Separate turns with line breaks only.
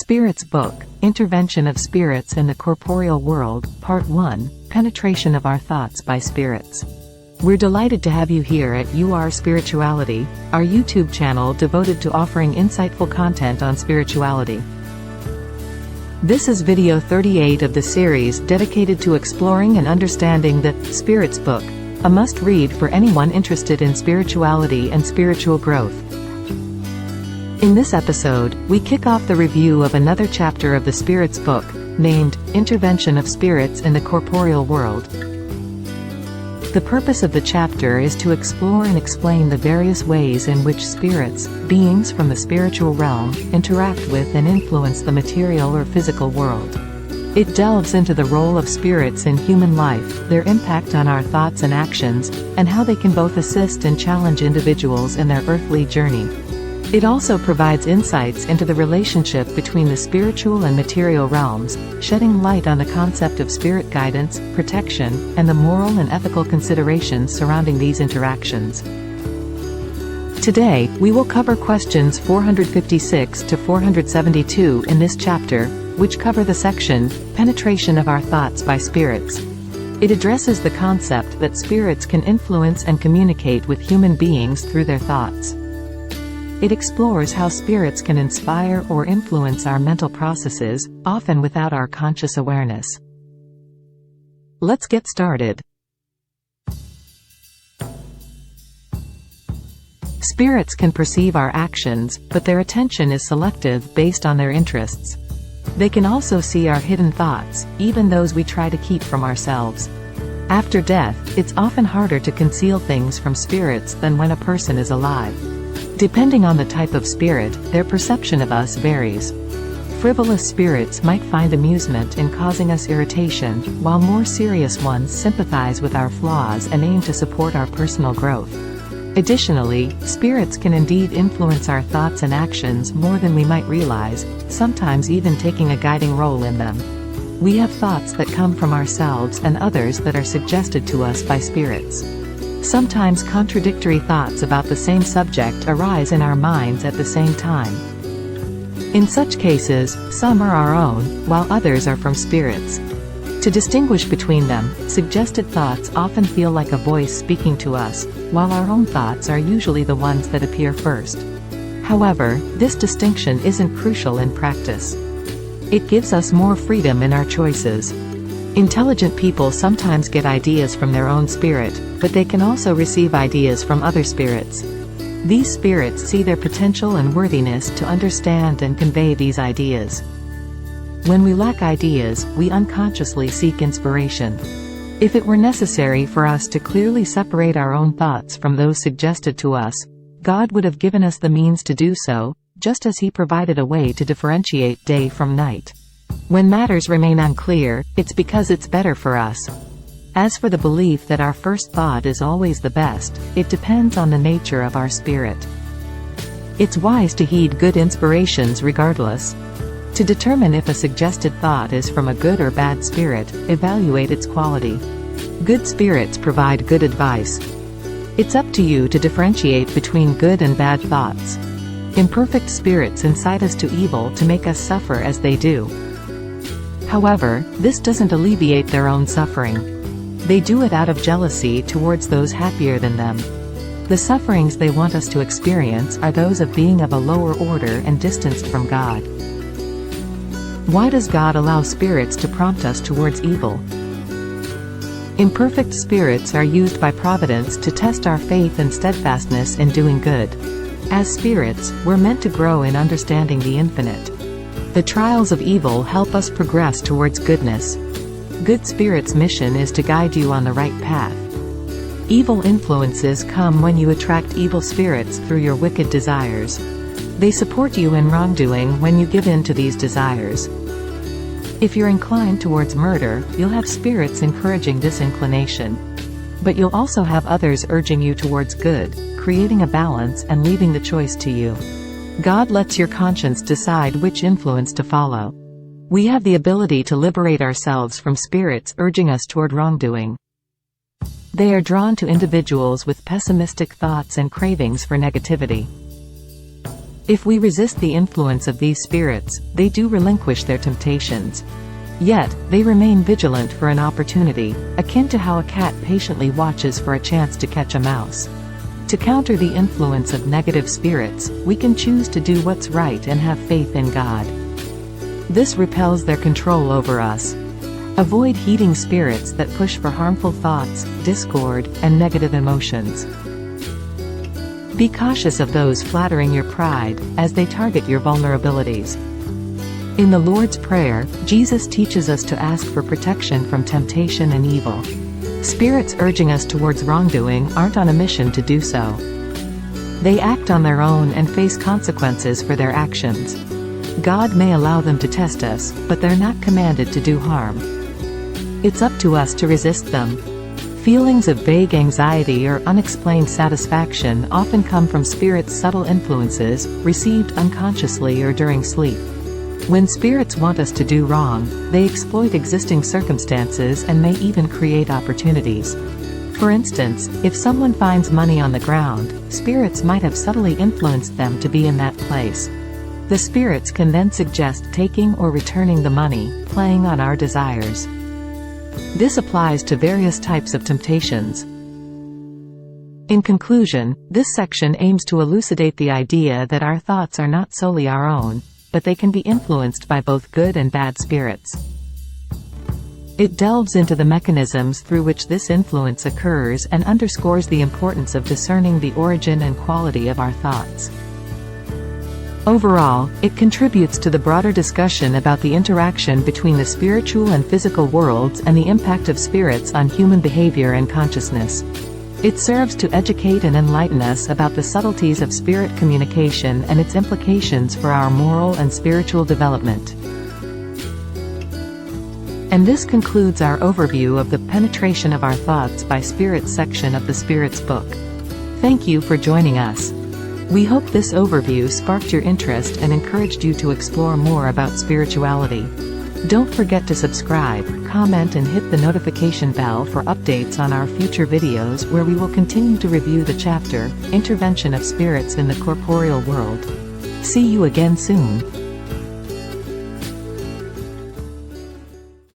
Spirits Book, Intervention of Spirits in the Corporeal World, Part 1, Penetration of Our Thoughts by Spirits. We're delighted to have you here at UR Spirituality, our YouTube channel devoted to offering insightful content on spirituality. This is video 38 of the series dedicated to exploring and understanding the Spirits Book, a must-read for anyone interested in spirituality and spiritual growth. In this episode, we kick off the review of another chapter of the Spirits Book, named Intervention of Spirits in the Corporeal World. The purpose of the chapter is to explore and explain the various ways in which spirits, beings from the spiritual realm, interact with and influence the material or physical world. It delves into the role of spirits in human life, their impact on our thoughts and actions, and how they can both assist and challenge individuals in their earthly journey. It also provides insights into the relationship between the spiritual and material realms, shedding light on the concept of spirit guidance, protection, and the moral and ethical considerations surrounding these interactions. Today, we will cover questions 456 to 472 in this chapter, which cover the section, Penetration of Our Thoughts by Spirits. It addresses the concept that spirits can influence and communicate with human beings through their thoughts. It explores how spirits can inspire or influence our mental processes, often without our conscious awareness. Let's get started. Spirits can perceive our actions, but their attention is selective based on their interests. They can also see our hidden thoughts, even those we try to keep from ourselves. After death, it's often harder to conceal things from spirits than when a person is alive. Depending on the type of spirit, their perception of us varies. Frivolous spirits might find amusement in causing us irritation, while more serious ones sympathize with our flaws and aim to support our personal growth. Additionally, spirits can indeed influence our thoughts and actions more than we might realize, sometimes even taking a guiding role in them. We have thoughts that come from ourselves and others that are suggested to us by spirits. Sometimes contradictory thoughts about the same subject arise in our minds at the same time. In such cases, some are our own, while others are from spirits. To distinguish between them, suggested thoughts often feel like a voice speaking to us, while our own thoughts are usually the ones that appear first. However, this distinction isn't crucial in practice. It gives us more freedom in our choices. Intelligent people sometimes get ideas from their own spirit, but they can also receive ideas from other spirits. These spirits see their potential and worthiness to understand and convey these ideas. When we lack ideas, we unconsciously seek inspiration. If it were necessary for us to clearly separate our own thoughts from those suggested to us, God would have given us the means to do so, just as He provided a way to differentiate day from night. When matters remain unclear, it's because it's better for us. As for the belief that our first thought is always the best, it depends on the nature of our spirit. It's wise to heed good inspirations regardless. To determine if a suggested thought is from a good or bad spirit, evaluate its quality. Good spirits provide good advice. It's up to you to differentiate between good and bad thoughts. Imperfect spirits incite us to evil to make us suffer as they do. However, this doesn't alleviate their own suffering. They do it out of jealousy towards those happier than them. The sufferings they want us to experience are those of being of a lower order and distanced from God. Why does God allow spirits to prompt us towards evil? Imperfect spirits are used by providence to test our faith and steadfastness in doing good. As spirits, we're meant to grow in understanding the infinite. The trials of evil help us progress towards goodness. Good spirits' mission is to guide you on the right path. Evil influences come when you attract evil spirits through your wicked desires. They support you in wrongdoing when you give in to these desires. If you're inclined towards murder, you'll have spirits encouraging this inclination. But you'll also have others urging you towards good, creating a balance and leaving the choice to you. God lets your conscience decide which influence to follow. We have the ability to liberate ourselves from spirits urging us toward wrongdoing. They are drawn to individuals with pessimistic thoughts and cravings for negativity. If we resist the influence of these spirits, they do relinquish their temptations. Yet, they remain vigilant for an opportunity, akin to how a cat patiently watches for a chance to catch a mouse. To counter the influence of negative spirits, we can choose to do what's right and have faith in God. This repels their control over us. Avoid heeding spirits that push for harmful thoughts, discord, and negative emotions. Be cautious of those flattering your pride, as they target your vulnerabilities. In the Lord's Prayer, Jesus teaches us to ask for protection from temptation and evil. Spirits urging us towards wrongdoing aren't on a mission to do so. They act on their own and face consequences for their actions. God may allow them to test us, but they're not commanded to do harm. It's up to us to resist them. Feelings of vague anxiety or unexplained satisfaction often come from spirits' subtle influences, received unconsciously or during sleep. When spirits want us to do wrong, they exploit existing circumstances and may even create opportunities. For instance, if someone finds money on the ground, spirits might have subtly influenced them to be in that place. The spirits can then suggest taking or returning the money, playing on our desires. This applies to various types of temptations. In conclusion, this section aims to elucidate the idea that our thoughts are not solely our own, but they can be influenced by both good and bad spirits. It delves into the mechanisms through which this influence occurs and underscores the importance of discerning the origin and quality of our thoughts. Overall, it contributes to the broader discussion about the interaction between the spiritual and physical worlds and the impact of spirits on human behavior and consciousness. It serves to educate and enlighten us about the subtleties of spirit communication and its implications for our moral and spiritual development. And this concludes our overview of the Penetration of Our Thoughts by Spirits section of the Spirits book. Thank you for joining us. We hope this overview sparked your interest and encouraged you to explore more about spirituality. Don't forget to subscribe, comment and hit the notification bell for updates on our future videos where we will continue to review the chapter, Intervention of Spirits in the Corporeal World. See you again soon.